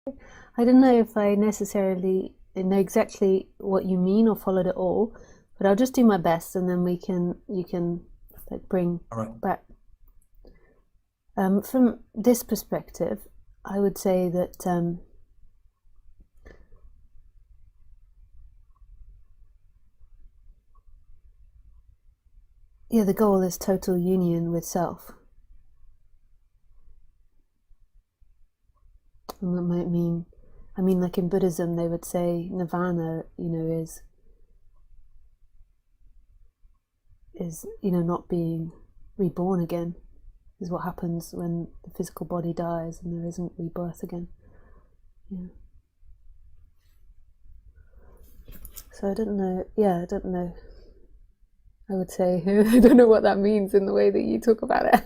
I don't know if I necessarily know exactly what you mean or followed it all, but I'll just do my best, and then you can like bring All right. back. From this perspective, I would say that yeah, the goal is total union with self, and that might mean, I mean, like in Buddhism, they would say nirvana, is not being reborn again, is what happens when the physical body dies and there isn't rebirth again. Yeah. So I don't know. Yeah, I don't know. I would say I don't know what that means in the way that you talk about it.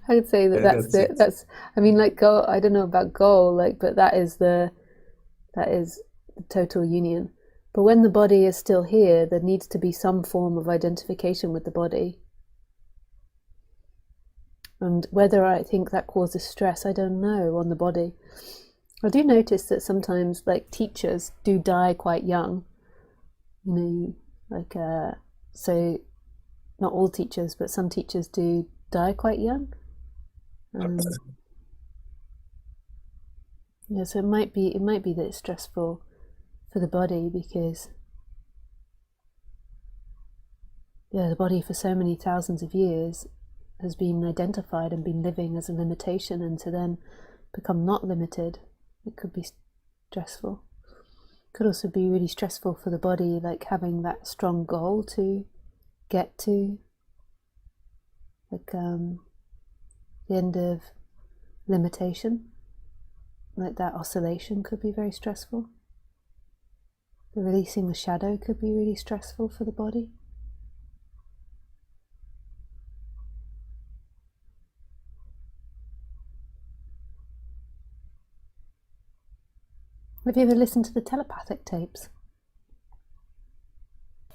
I would say that that's That's the it. that's. I mean, like goal. I don't know about goal, like, but that is the total union. But when the body is still here, there needs to be some form of identification with the body. And whether I think that causes stress, I don't know, on the body. I do notice that sometimes, like, teachers do die quite young. Like, so not all teachers, but some teachers do die quite young. Yeah, so it might be that it's stressful for the body because yeah, the body for so many thousands of years has been identified and been living as a limitation, and to then become not limited, it could be stressful. It could also be really stressful for the body, like having that strong goal to get to, like the end of limitation, like that oscillation could be very stressful. The releasing the shadow could be really stressful for the body. Have you ever listened to the telepathic tapes?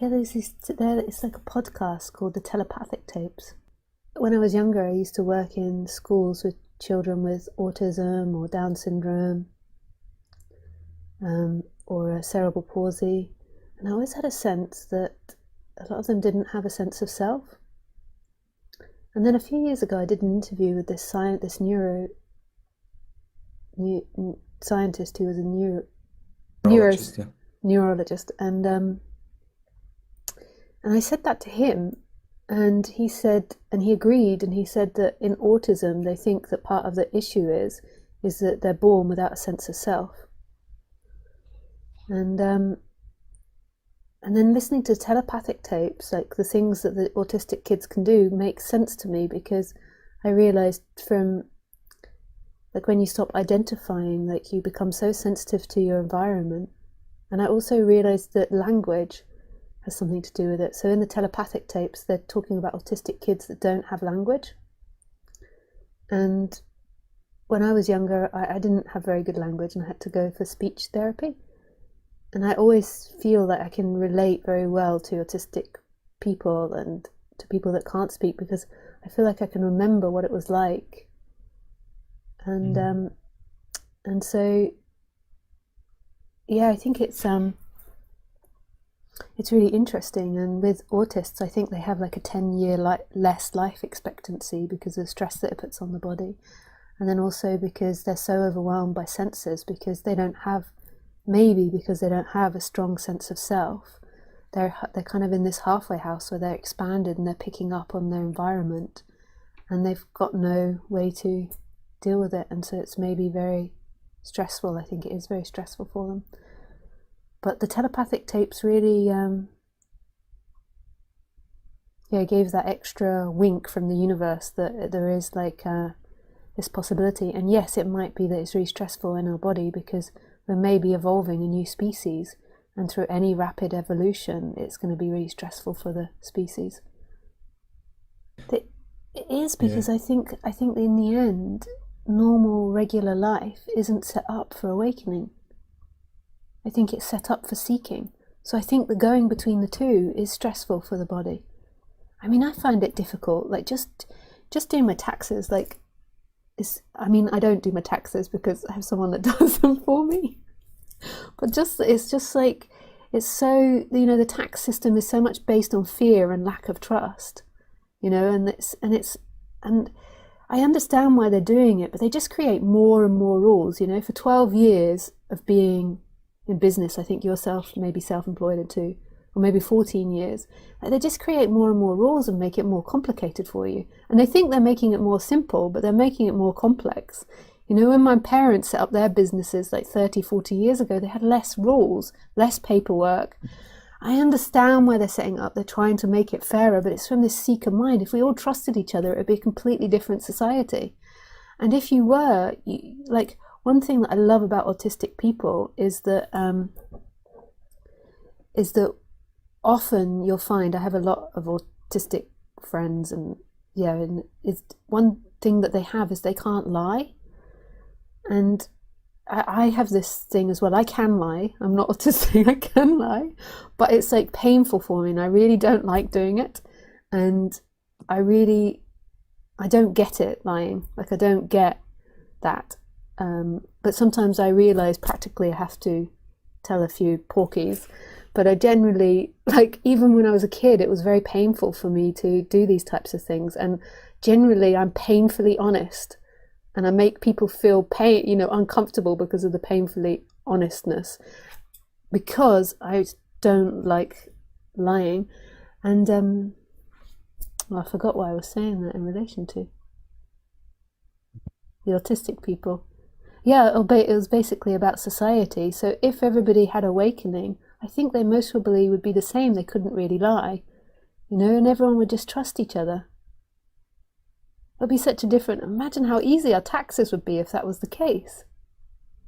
Yeah, it's like a podcast called the telepathic tapes. When I was younger, I used to work in schools with children with autism or Down syndrome, or a cerebral palsy, and I always had a sense that a lot of them didn't have a sense of self. And then a few years ago, I did an interview with this scientist who was a Neurologist, yeah. neurologist, and I said that to him, and he agreed, and he said that in autism they think that part of the issue is that they're born without a sense of self. And then listening to telepathic tapes, like the things that the autistic kids can do, makes sense to me, because I realized from, like, when you stop identifying, like, you become so sensitive to your environment. And I also realized that language has something to do with it. So in the telepathic tapes, they're talking about autistic kids that don't have language. And when I was younger, I didn't have very good language, and I had to go for speech therapy. And I always feel that I can relate very well to autistic people and to people that can't speak, because I feel like I can remember what it was like. And so yeah, I think it's really interesting. And with autists, I think they have like a 10-year less life expectancy because of the stress that it puts on the body, and then also because they're so overwhelmed by senses, because they don't have a strong sense of self. They're kind of in this halfway house where they're expanded and they're picking up on their environment, and they've got no way to deal with it, and so it's maybe very stressful. I think it is very stressful for them. But the telepathic tapes really gave that extra wink from the universe that there is like this possibility. And yes, it might be that it's really stressful in our body because we're maybe evolving a new species, and through any rapid evolution, it's going to be really stressful for the species. It is, Yeah. because I think in the end, normal regular life isn't set up for awakening. I think it's set up for seeking. So I think the going between the two is stressful for the body. I mean, I find it difficult, like just doing my taxes, like I mean, I don't do my taxes because I have someone that does them for me. But it's just like, it's so, the tax system is so much based on fear and lack of trust, and I understand why they're doing it, but they just create more and more rules, for 12 years of being in business. I think yourself maybe self-employed too, or maybe 14 years. They just create more and more rules and make it more complicated for you. And they think they're making it more simple, but they're making it more complex. When my parents set up their businesses like 30, 40 years ago, they had less rules, less paperwork. I understand why they're setting up. They're trying to make it fairer, but it's from this seeker mind. If we all trusted each other, it would be a completely different society. And if you were, like, one thing that I love about autistic people is that often you'll find, I have a lot of autistic friends, and it's one thing that they have is they can't lie. And I have this thing as well. I can lie. I'm not autistic. I can lie, but it's like painful for me, and I really don't like doing it. And I don't get it, lying. Like, I don't get that. But sometimes I realize practically I have to tell a few porkies. But I generally, like, even when I was a kid, it was very painful for me to do these types of things. And generally, I'm painfully honest. And I make people feel uncomfortable because of the painfully honestness, because I don't like lying. And I forgot what I was saying that in relation to the autistic people. Yeah, it was basically about society. So if everybody had awakening, I think they most probably would be the same. They couldn't really lie, and everyone would just trust each other. It'd be such a different, imagine how easy our taxes would be if that was the case.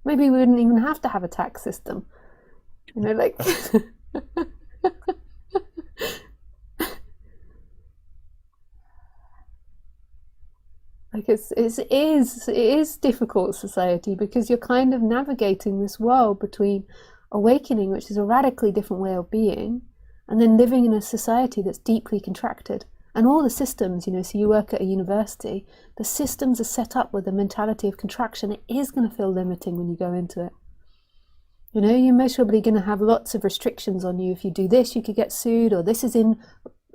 Maybe we wouldn't even have to have a tax system. Like like it is difficult, society, because you're kind of navigating this world between awakening, which is a radically different way of being, and then living in a society that's deeply contracted. And all the systems, so you work at a university, the systems are set up with a mentality of contraction. It is going to feel limiting when you go into it. You're most probably going to have lots of restrictions on you. If you do this, you could get sued, or this is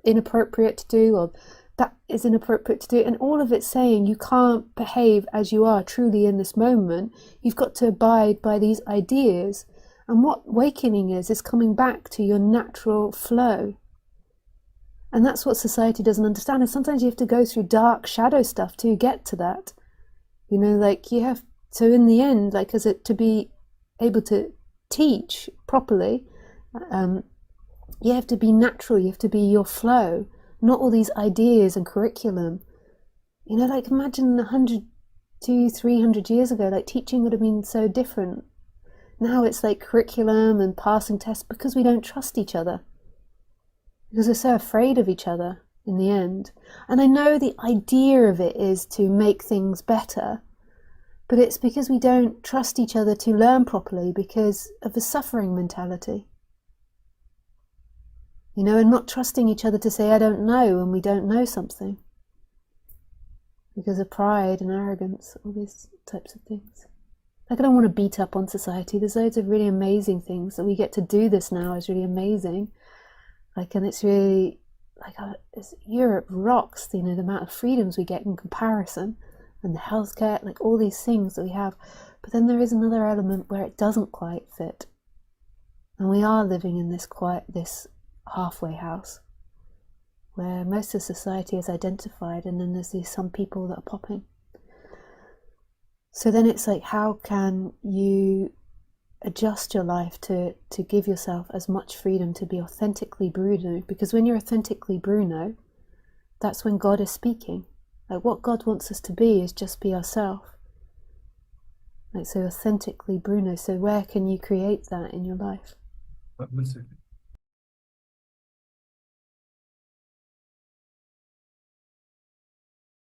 inappropriate to do, or that is inappropriate to do. And all of it saying you can't behave as you are truly in this moment. You've got to abide by these ideas. And what awakening is coming back to your natural flow. And that's what society doesn't understand. And sometimes you have to go through dark shadow stuff to get to that. Like you have to, in the end, like to be able to teach properly, you have to be natural. You have to be your flow, not all these ideas and curriculum. Like imagine 100, 200, 300 years ago, like teaching would have been so different. Now it's like curriculum and passing tests because we don't trust each other. Because we're so afraid of each other in the end. And I know the idea of it is to make things better, but it's because we don't trust each other to learn properly because of the suffering mentality. And not trusting each other to say, I don't know, when we don't know something. Because of pride and arrogance, all these types of things. Like, I don't want to beat up on society. There's loads of really amazing things that we get to do this now is really amazing. Like, and it's really, like, Europe rocks, the amount of freedoms we get in comparison, and the healthcare, like all these things that we have. But then there is another element where it doesn't quite fit. And we are living in this halfway house, where most of society is identified, and then there's some people that are popping. So then it's like, how can you adjust your life to give yourself as much freedom to be authentically Bruno? Because when you're authentically Bruno, that's when God is speaking. Like, what God wants us to be is just be ourselves. Like, so authentically Bruno. So where can you create that in your life? 1 second.